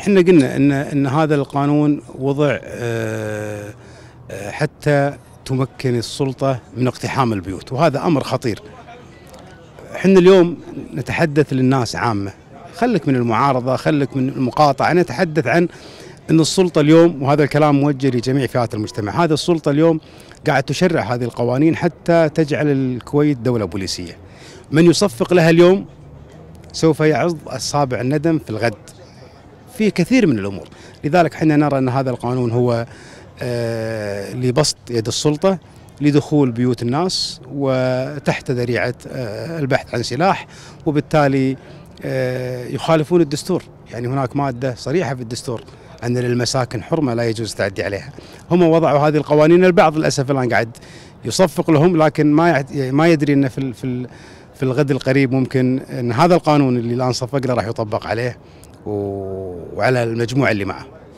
احنا قلنا ان هذا القانون وضع حتى تمكن السلطة من اقتحام البيوت، وهذا أمر خطير. احنا اليوم نتحدث للناس عامة، خلك من المعارضة، خلك من المقاطعة، نتحدث عن أن السلطة اليوم، وهذا الكلام موجه لجميع فئات المجتمع، هذا السلطة اليوم قاعد تشرع هذه القوانين حتى تجعل الكويت دولة بوليسية. من يصفق لها اليوم سوف يعض أصابع الندم في الغد في كثير من الأمور. لذلك احنا نرى أن هذا القانون هو لبسط يد السلطة لدخول بيوت الناس وتحت ذريعة البحث عن سلاح، وبالتالي يخالفون الدستور. يعني هناك مادة صريحة في الدستور أن للمساكن حرمة لا يجوز التعدي عليها. هم وضعوا هذه القوانين، البعض للأسف الآن قاعد يصفق لهم، لكن ما يدري أن في الغد القريب ممكن أن هذا القانون اللي الآن صفق له راح يطبق عليه وعلى المجموعة اللي معه.